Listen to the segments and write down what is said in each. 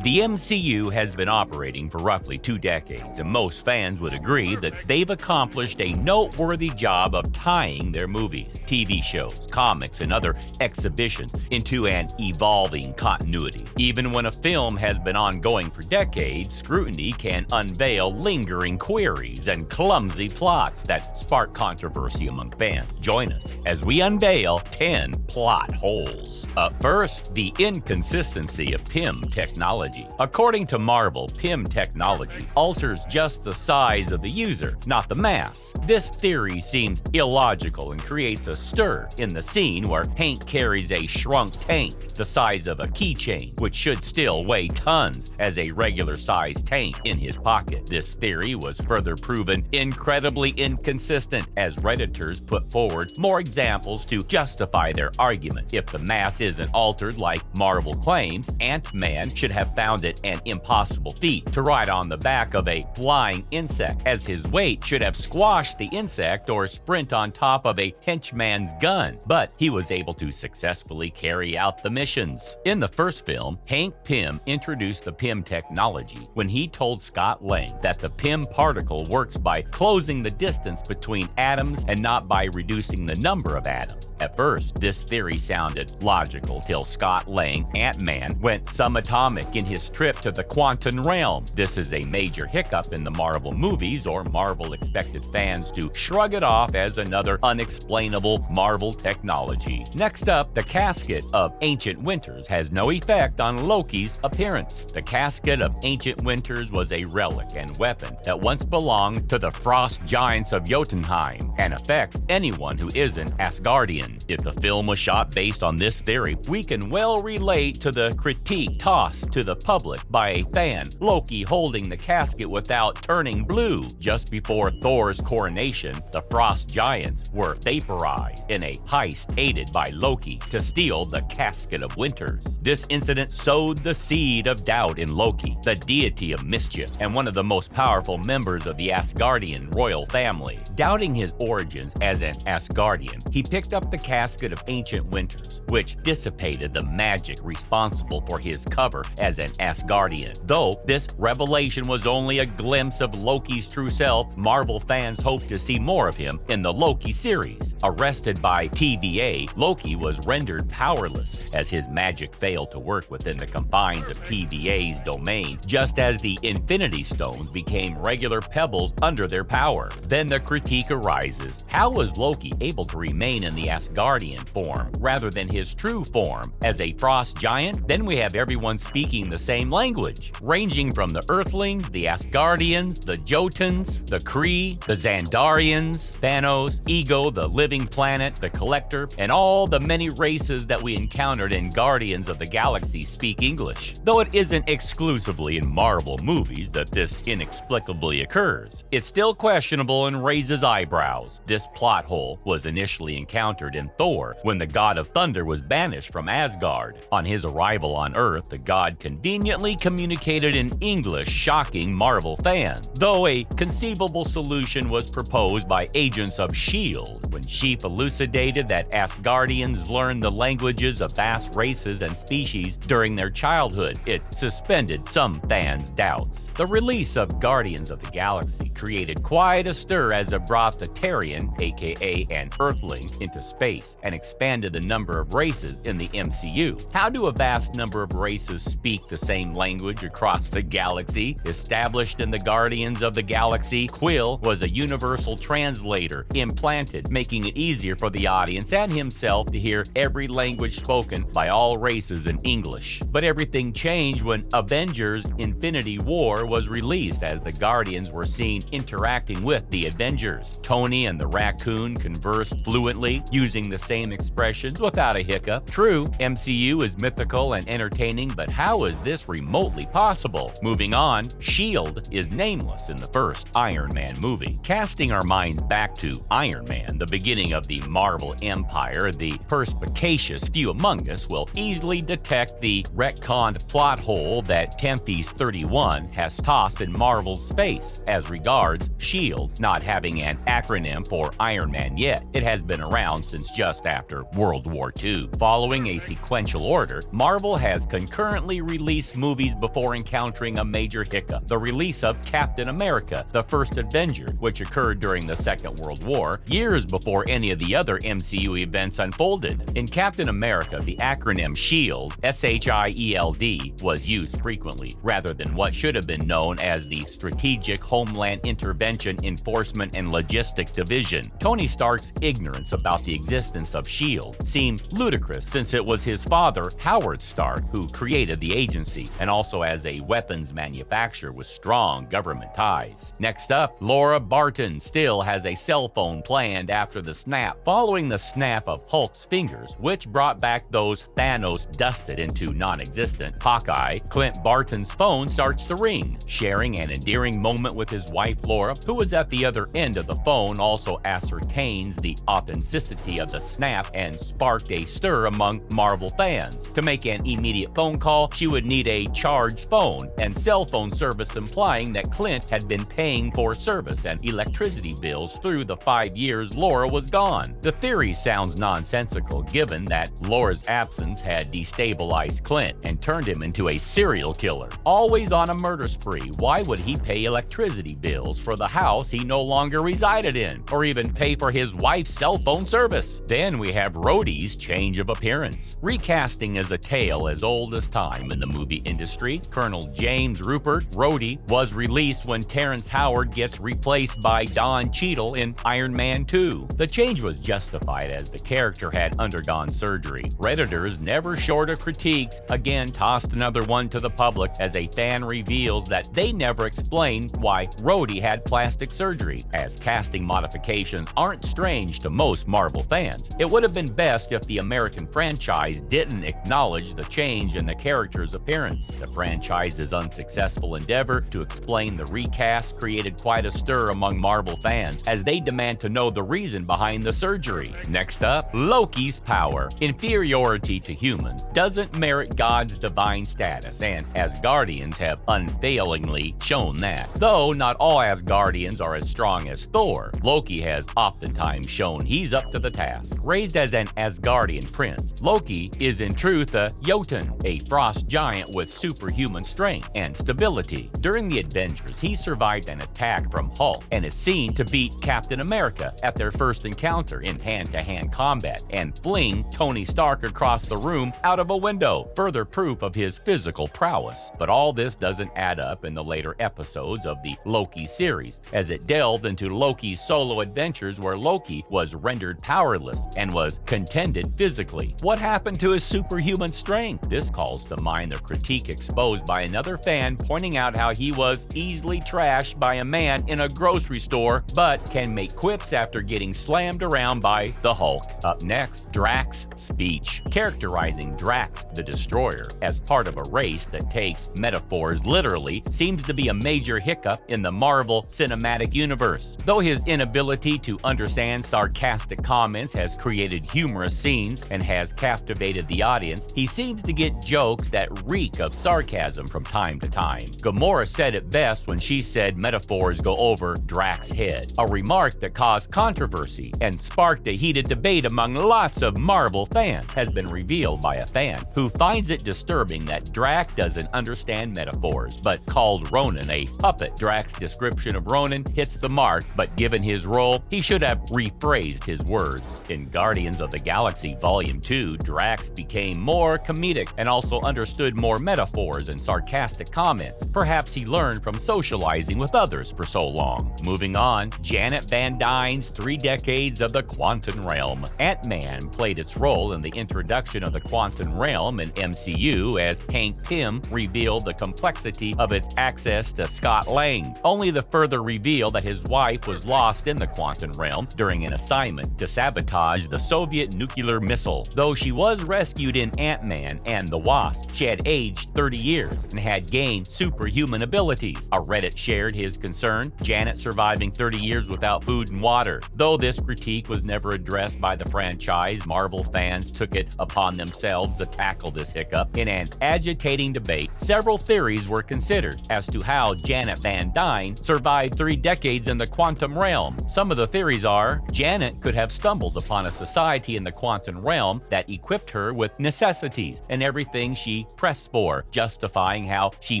The MCU has been operating for roughly 2 decades, and most fans would agree that they've accomplished a noteworthy job of tying their movies, TV shows, comics, and other exhibitions into an evolving continuity. Even when a film has been ongoing for decades, scrutiny can unveil lingering queries and clumsy plots that spark controversy among fans. Join us as we unveil 10 plot holes. Up first, the inconsistency of PIM technology. According to Marvel, PIM technology alters just the size of the user, not the mass. This theory seems illogical and creates a stir in the scene where Hank carries a shrunk tank the size of a keychain, which should still weigh tons as a regular-sized tank in his pocket. This theory was further proven incredibly inconsistent as Redditors put forward more examples to justify their argument. If the mass isn't altered like Marvel claims, Ant-Man should have found it an impossible feat to ride on the back of a flying insect, as his weight should have squashed the insect or sprint on top of a henchman's gun, but he was able to successfully carry out the missions. In the first film, Hank Pym introduced the PIM technology when he told Scott Lang that the PIM particle works by closing the distance between atoms and not by reducing the number of atoms. At first, this theory sounded logical till Scott Lang, Ant-Man, went subatomic in his trip to the quantum realm. This is a major hiccup in the Marvel movies, or Marvel expected fans to shrug it off as another unexplainable Marvel technology. Next up, the casket of Ancient Winters has no effect on Loki's appearance. The casket of Ancient Winters was a relic and weapon that once belonged to the frost giants of Jotunheim and affects anyone who isn't Asgardian. If the film was shot based on this theory, we can well relate to the critique tossed to the public by a fan, Loki holding the casket without turning blue. Just before Thor's coronation, the frost giants were vaporized in a heist aided by Loki to steal the casket of Winters. This incident sowed the seed of doubt in Loki, the deity of mischief and one of the most powerful members of the Asgardian royal family. Doubting his origins as an Asgardian, he picked up the casket of Ancient Winters, which dissipated the magic responsible for his cover as an Asgardian. Though this revelation was only a glimpse of Loki's true self, Marvel fans hope to see more of him in the Loki series. Arrested by TVA, Loki was rendered powerless as his magic failed to work within the confines of TVA's domain, just as the Infinity Stones became regular pebbles under their power. Then the critique arises: how was Loki able to remain in the Asgardian form rather than his true form as a frost giant? Then we have everyone speaking the same language, ranging from the Earthlings, the Asgardians, the Jotuns, the Kree, the Xandarians, Thanos, Ego, the Living Planet, the Collector, and all the many races that we encountered in Guardians of the Galaxy speak English. Though it isn't exclusively in Marvel movies that this inexplicably occurs, it's still questionable and raises eyebrows. This plot hole was initially encountered in Thor when the god of thunder was banished from Asgard. On his arrival on Earth, the god conveniently communicated in English, shocking Marvel fans. Though a conceivable solution was proposed by agents of S.H.I.E.L.D. when Chief elucidated that Asgardians learned the languages of vast races and species during their childhood, it suspended some fans' doubts. The release of Guardians of the Galaxy created quite a stir as it brought the Terrian, aka an Earthling, into space and expanded the number of races in the MCU. How do a vast number of races speak the same language across the galaxy? Established in the Guardians of the Galaxy, Quill was a universal translator implanted, making it easier for the audience and himself to hear every language spoken by all races in English. But everything changed when Avengers: Infinity War was released, as the Guardians were seen interacting with the Avengers. Tony and the raccoon conversed fluently, using the same expressions without a hiccup. True, MCU is mythical and entertaining, but how is this remotely possible? Moving on, S.H.I.E.L.D. is nameless in the first Iron Man movie. Casting our minds back to Iron Man, the beginning of the Marvel Empire, the perspicacious few among us will easily detect the retconned plot hole that Tempest 31 has tossed in Marvel's face as regards S.H.I.E.L.D. not having an acronym for Iron Man yet. It has been around since just after World War II. Following a sequential order, Marvel has concurrently released release movies before encountering a major hiccup, the release of Captain America, the First Avenger, which occurred during the Second World War, years before any of the other MCU events unfolded. In Captain America, the acronym SHIELD, SHIELD, was used frequently, rather than what should have been known as the Strategic Homeland Intervention Enforcement and Logistics Division. Tony Stark's ignorance about the existence of SHIELD seemed ludicrous since it was his father, Howard Stark, who created the agency, and also as a weapons manufacturer with strong government ties. Next up, Laura Barton still has a cell phone planned after the snap. Following the snap of Hulk's fingers, which brought back those Thanos dusted into non-existent Hawkeye, Clint Barton's phone starts to ring. Sharing an endearing moment with his wife Laura, who was at the other end of the phone, also ascertains the authenticity of the snap and sparked a stir among Marvel fans. To make an immediate phone call, she would need a charged phone and cell phone service, implying that Clint had been paying for service and electricity bills through the 5 years Laura was gone. The theory sounds nonsensical given that Laura's absence had destabilized Clint and turned him into a serial killer. Always on a murder spree, why would he pay electricity bills for the house he no longer resided in, or even pay for his wife's cell phone service? Then we have Rhodey's change of appearance. Recasting is a tale as old as time in the movie industry. Colonel James Rupert Rhodey was released when Terrence Howard gets replaced by Don Cheadle in Iron Man 2. The change was justified as the character had undergone surgery. Redditors, never short of critiques, again tossed another one to the public as a fan reveals that they never explained why Rhodey had plastic surgery. As casting modifications aren't strange to most Marvel fans, it would have been best if the American franchise didn't acknowledge the change in the character's appearance. The franchise's unsuccessful endeavor to explain the recast created quite a stir among Marvel fans as they demand to know the reason behind the surgery. Next up, Loki's power. Inferiority to humans doesn't merit God's divine status, and Asgardians have unfailingly shown that. Though not all Asgardians are as strong as Thor, Loki has oftentimes shown he's up to the task. Raised as an Asgardian prince, Loki is in truth a Jotun, a frost giant with superhuman strength and stability. During the Avengers, he survived an attack from Hulk and is seen to beat Captain America at their first encounter in hand-to-hand combat and fling Tony Stark across the room out of a window, further proof of his physical prowess. But all this doesn't add up in the later episodes of the Loki series, as it delved into Loki's solo adventures where Loki was rendered powerless and was contended physically. What happened to his superhuman strength? This calls to mind the critique exposed by another fan pointing out how he was easily trashed by a man in a grocery store, but can make quips after getting slammed around by the Hulk. Up next, Drax's speech. Characterizing Drax the Destroyer as part of a race that takes metaphors literally seems to be a major hiccup in the Marvel Cinematic Universe. Though his inability to understand sarcastic comments has created humorous scenes and has captivated the audience, he seems to get jokes that reek of sarcasm from time to time. Gamora said it best when she said metaphors go over Drax's head, a remark that caused controversy and sparked a heated debate among lots of Marvel fans. Has been revealed by a fan who finds it disturbing that Drax doesn't understand metaphors, but called Ronan a puppet. Drax's description of Ronan hits the mark, but given his role, he should have rephrased his words. In Guardians of the Galaxy Volume 2, Drax became more comedic and also understood more metaphors and sarcastic comments. Perhaps he learned from socializing with others for so long. Moving on, Janet Van Dyne's 3 Decades of the Quantum Realm. Ant-Man played its role in the introduction of the Quantum Realm in MCU as Hank Pym revealed the complexity of its access to Scott Lang, only to further reveal that his wife was lost in the Quantum Realm during an assignment to sabotage the Soviet nuclear missile. Though she was rescued in Ant-Man and the Wasp, she had aged 30 years and had gained superhuman abilities. A Reddit shared his concern, Janet surviving 30 years without food and water. Though this critique was never addressed by the franchise, today's Marvel fans took it upon themselves to tackle this hiccup. In an agitating debate, several theories were considered as to how Janet Van Dyne survived 3 decades in the quantum realm. Some of the theories are Janet could have stumbled upon a society in the quantum realm that equipped her with necessities and everything she pressed for, justifying how she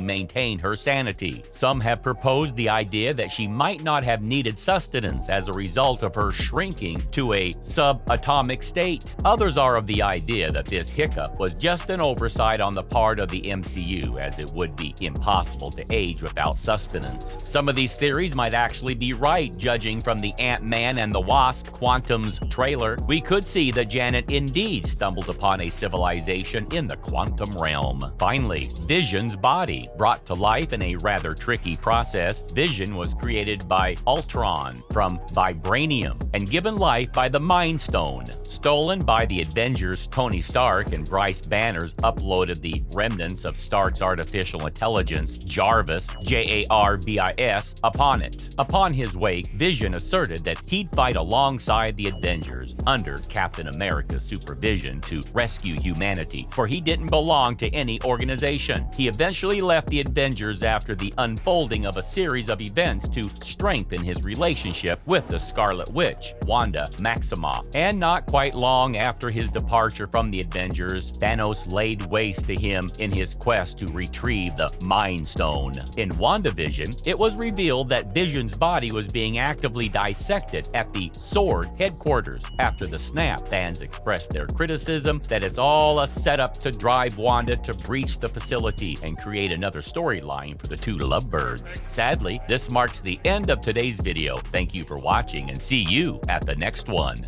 maintained her sanity. Some have proposed the idea that she might not have needed sustenance as a result of her shrinking to a subatomic state. Others are of the idea that this hiccup was just an oversight on the part of the MCU, as it would be impossible to age without sustenance. Some of these theories might actually be right, judging from the Ant-Man and the Wasp Quantum's trailer. We could see that Janet indeed stumbled upon a civilization in the quantum realm. Finally, Vision's body. Brought to life in a rather tricky process, Vision was created by Ultron from vibranium and given life by the Mind Stone. Stolen by the Avengers, Tony Stark and Bryce Banners uploaded the remnants of Stark's artificial intelligence, Jarvis, J-A-R-V-I-S, upon it. Upon his wake, Vision asserted that he'd fight alongside the Avengers under Captain America's supervision to rescue humanity, for he didn't belong to any organization. He eventually left the Avengers after the unfolding of a series of events to strengthen his relationship with the Scarlet Witch, Wanda Maximoff. And not quite long after his departure from the Avengers, Thanos laid waste to him in his quest to retrieve the Mind Stone. In WandaVision, it was revealed that Vision's body was being actively dissected at the Sword headquarters. After the snap, fans expressed their criticism that it's all a setup to drive Wanda to breach the facility and create another storyline for the two lovebirds. Sadly, this marks the end of today's video. Thank you for watching and see you at the next one.